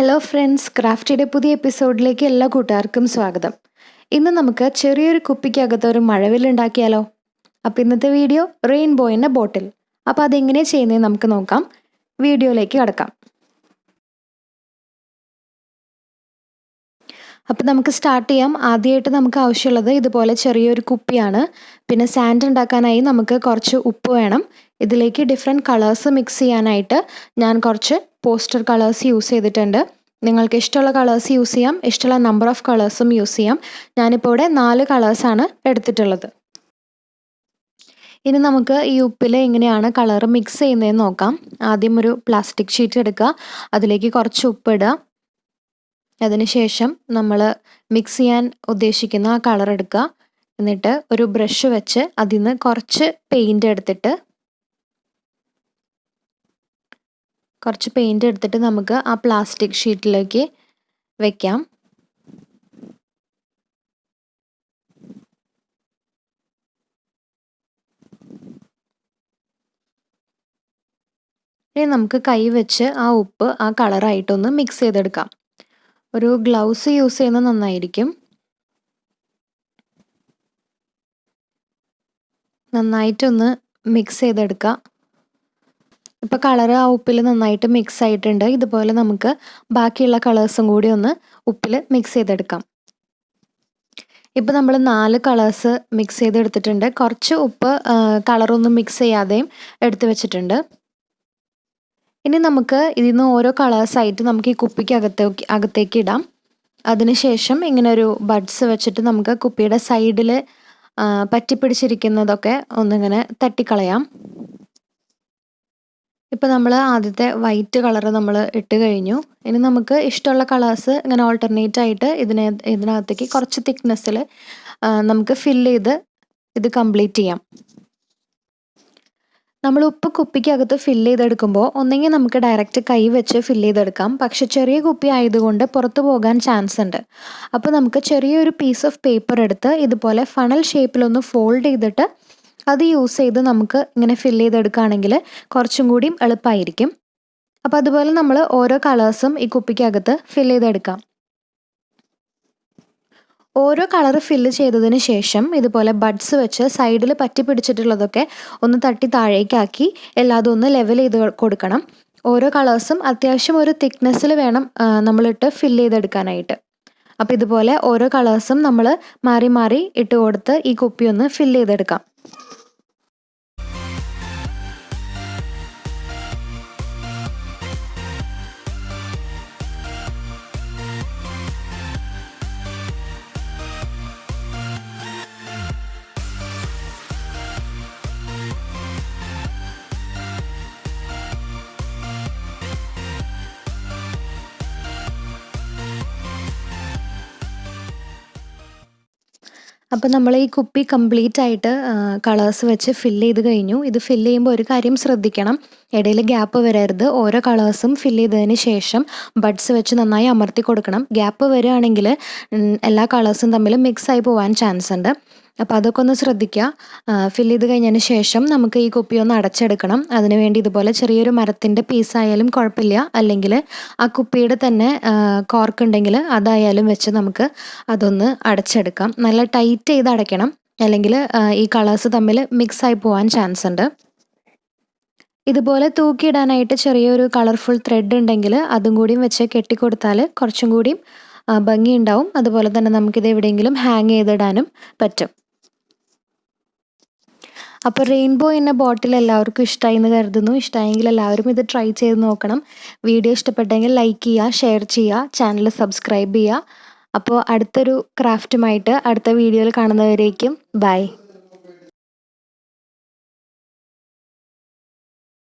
Hello friends, ക്രാഫ്റ്റിയുടെ പുതിയ എപ്പിസോഡിലേക്ക് എല്ലാ കൂട്ടുകാർക്കും സ്വാഗതം. ഇന്ന് നമുക്ക് ചെറിയൊരു കുപ്പിക്കകത്ത് ഒരു മഴവില്ലുണ്ടാക്കിയാലോ? അപ്പോൾ ഇന്നത്തെ വീഡിയോ റെയിൻബോ ഇൻ എ ബോട്ടിൽ. അപ്പോൾ അതെങ്ങനെ ചെയ്യുന്നത് നമുക്ക് നോക്കാം. വീഡിയോയിലേക്ക് കടക്കാം. അപ്പോൾ നമുക്ക് സ്റ്റാർട്ട് ചെയ്യാം. ആദ്യമായിട്ട് നമുക്ക് ആവശ്യമുള്ളത് ഇതുപോലെ ചെറിയൊരു കുപ്പിയാണ്. പിന്നെ സാൻഡ് ഉണ്ടാക്കാനായി നമുക്ക് കുറച്ച് ഉപ്പ് വേണം. ഇതിലേക്ക് ഡിഫറെൻറ്റ് കളേഴ്സ് മിക്സ് ചെയ്യാനായിട്ട് ഞാൻ കുറച്ച് പോസ്റ്റർ കളേഴ്സ് യൂസ് ചെയ്തിട്ടുണ്ട്. നിങ്ങൾക്ക് ഇഷ്ടമുള്ള കളേഴ്സ് യൂസ് ചെയ്യാം, ഇഷ്ടമുള്ള നമ്പർ ഓഫ് കളേഴ്സും യൂസ് ചെയ്യാം. ഞാനിപ്പോൾ ഇവിടെ 4 കളേഴ്സാണ് എടുത്തിട്ടുള്ളത്. ഇനി നമുക്ക് ഈ ഉപ്പിൽ എങ്ങനെയാണ് കളർ മിക്സ് ചെയ്യുന്നതെന്ന് നോക്കാം. ആദ്യം ഒരു പ്ലാസ്റ്റിക് ഷീറ്റ് എടുക്കുക, അതിലേക്ക് കുറച്ച് ഉപ്പിടുക. അതിനുശേഷം നമ്മൾ മിക്സ് ചെയ്യാൻ ഉദ്ദേശിക്കുന്ന ആ കളർ എടുക്കുക. എന്നിട്ട് ഒരു ബ്രഷ് വെച്ച് അതിൽ നിന്ന് കുറച്ച് പെയിൻ്റ് എടുത്തിട്ട് നമുക്ക് ആ പ്ലാസ്റ്റിക് ഷീറ്റിലേക്ക് വെക്കാം. ഇനി നമുക്ക് കൈ വെച്ച് ആ ഉപ്പ് ആ കളറായിട്ടൊന്ന് മിക്സ് ചെയ്തെടുക്കാം. ഒരു ഗ്ലൗസ് യൂസ് ചെയ്യുന്നത് നന്നായിരിക്കും. നന്നായിട്ടൊന്ന് മിക്സ് ചെയ്തെടുക്കുക. ഇപ്പോൾ കളർ ആ ഉപ്പിൽ നന്നായിട്ട് മിക്സ് ആയിട്ടുണ്ട്. ഇതുപോലെ നമുക്ക് ബാക്കിയുള്ള കളേഴ്സും കൂടി ഒന്ന് ഉപ്പിൽ മിക്സ് ചെയ്തെടുക്കാം. ഇപ്പോൾ നമ്മൾ 4 കളേഴ്സ് മിക്സ് ചെയ്തെടുത്തിട്ടുണ്ട്. കുറച്ച് ഉപ്പ് കളറൊന്നും മിക്സ് ചെയ്യാതെയും എടുത്തു വെച്ചിട്ടുണ്ട്. ഇനി നമുക്ക് ഇതിൽ നിന്ന് ഓരോ കളേഴ്സായിട്ട് നമുക്ക് ഈ കുപ്പിക്ക് അകത്തേക്ക് ഇടാം. അതിനുശേഷം ഇങ്ങനെ ഒരു ബഡ്സ് വെച്ചിട്ട് നമുക്ക് കുപ്പിയുടെ സൈഡിൽ പറ്റിപ്പിടിച്ചിരിക്കുന്നതൊക്കെ ഒന്നിങ്ങനെ തട്ടിക്കളയാം. ഇപ്പോൾ നമ്മൾ ആദ്യത്തെ വൈറ്റ് കളർ നമ്മൾ ഇട്ട് കഴിഞ്ഞു. ഇനി നമുക്ക് ഇഷ്ടമുള്ള കളേഴ്സ് ഇങ്ങനെ ഓൾട്ടർനേറ്റ് ആയിട്ട് ഇതിനകത്തേക്ക് കുറച്ച് തിക്നെസ്സിൽ നമുക്ക് ഫില്ല് ചെയ്ത് ഇത് കംപ്ലീറ്റ് ചെയ്യാം. നമ്മൾ ഉപ്പ് കുപ്പിക്കകത്ത് ഫില്ല് ചെയ്തെടുക്കുമ്പോൾ ഒന്നെങ്കിൽ നമുക്ക് ഡയറക്റ്റ് കൈ വെച്ച് ഫില്ല് ചെയ്തെടുക്കാം. പക്ഷെ ചെറിയ കുപ്പി ആയതുകൊണ്ട് പുറത്തു പോകാൻ ചാൻസ് ഉണ്ട്. അപ്പോൾ നമുക്ക് ചെറിയൊരു പീസ് ഓഫ് പേപ്പർ എടുത്ത് ഇതുപോലെ ഫണൽ ഷേപ്പിലൊന്ന് ഫോൾഡ് ചെയ്തിട്ട് അത് യൂസ് ചെയ്ത് നമുക്ക് ഇങ്ങനെ ഫില്ല് ചെയ്തെടുക്കുകയാണെങ്കിൽ കുറച്ചും കൂടിയും എളുപ്പമായിരിക്കും. അപ്പോൾ അതുപോലെ നമ്മൾ ഓരോ കളേഴ്സും ഈ കുപ്പിക്കകത്ത് ഫില്ല് ചെയ്തെടുക്കാം. ഓരോ കളർ ഫില്ല് ചെയ്തതിന് ശേഷം ഇതുപോലെ ബഡ്സ് വെച്ച് സൈഡിൽ പറ്റി പിടിച്ചിട്ടുള്ളതൊക്കെ ഒന്ന് തട്ടി താഴേക്കാക്കി എല്ലാതും ഒന്ന് ലെവൽ ചെയ്ത് കൊടുക്കണം. ഓരോ കളേഴ്സും അത്യാവശ്യം ഒരു തിക്നെസ്സിൽ വേണം നമ്മളിട്ട് ഫില്ല് ചെയ്തെടുക്കാനായിട്ട്. അപ്പോൾ ഇതുപോലെ ഓരോ കളേഴ്സും നമ്മൾ മാറി മാറി ഇട്ട് കൊടുത്ത് ഈ കുപ്പി ഒന്ന് ഫില്ല് ചെയ്തെടുക്കാം. അപ്പോൾ നമ്മൾ ഈ കുപ്പി കംപ്ലീറ്റ് ആയിട്ട് കളേഴ്സ് വെച്ച് ഫില്ല് ചെയ്ത് കഴിഞ്ഞു. ഇത് ഫില്ല് ചെയ്യുമ്പോൾ ഒരു കാര്യം ശ്രദ്ധിക്കണം, ഇടയിൽ ഗ്യാപ്പ് വരരുത്. ഓരോ കളേഴ്സും ഫില്ല് ചെയ്തതിന് ശേഷം ബഡ്സ് വെച്ച് നന്നായി അമർത്തി കൊടുക്കണം. ഗ്യാപ്പ് വരികയാണെങ്കിൽ എല്ലാ കളേഴ്സും തമ്മിൽ മിക്സ് ആയി പോകാൻ ചാൻസ് ഉണ്ട്. അപ്പോൾ അതൊക്കെ ഒന്ന് ശ്രദ്ധിക്കുക. ഫില്ല് ചെയ്ത് കഴിഞ്ഞതിന് ശേഷം നമുക്ക് ഈ കുപ്പി ഒന്ന് അടച്ചെടുക്കണം. അതിനുവേണ്ടി ഇതുപോലെ ചെറിയൊരു മരത്തിൻ്റെ പീസായാലും കുഴപ്പമില്ല, അല്ലെങ്കിൽ ആ കുപ്പിയുടെ തന്നെ കോർക്ക് ഉണ്ടെങ്കിൽ അതായാലും വെച്ച് നമുക്ക് അതൊന്ന് അടച്ചെടുക്കാം. നല്ല ടൈറ്റ് ചെയ്ത് അടയ്ക്കണം, അല്ലെങ്കിൽ ഈ കളേഴ്സ് തമ്മിൽ മിക്സായി പോകാൻ ചാൻസ് ഉണ്ട്. ഇതുപോലെ തൂക്കിയിടാനായിട്ട് ചെറിയൊരു കളർഫുൾ ത്രെഡ് ഉണ്ടെങ്കിൽ അതും കൂടിയും വെച്ച് കെട്ടിക്കൊടുത്താൽ കുറച്ചും കൂടിയും ഭംഗിയുണ്ടാവും. അതുപോലെ തന്നെ നമുക്കിത് എവിടെയെങ്കിലും ഹാങ് ചെയ്തിടാനും പറ്റും. അപ്പോൾ റെയിൻബോ ഇൻ എ ബോട്ടിൽ എല്ലാവർക്കും ഇഷ്ടമായി എന്ന് കരുതുന്നു. ഇഷ്ടമായെങ്കിൽ എല്ലാവരും ഇത് ട്രൈ ചെയ്ത് നോക്കണം. വീഡിയോ ഇഷ്ടപ്പെട്ടെങ്കിൽ ലൈക്ക് ചെയ്യുക, ഷെയർ ചെയ്യുക, ചാനൽ സബ്സ്ക്രൈബ് ചെയ്യുക. അപ്പോൾ അടുത്തൊരു ക്രാഫ്റ്റുമായിട്ട് അടുത്ത വീഡിയോയിൽ കാണുന്നവരേക്കും ബൈ.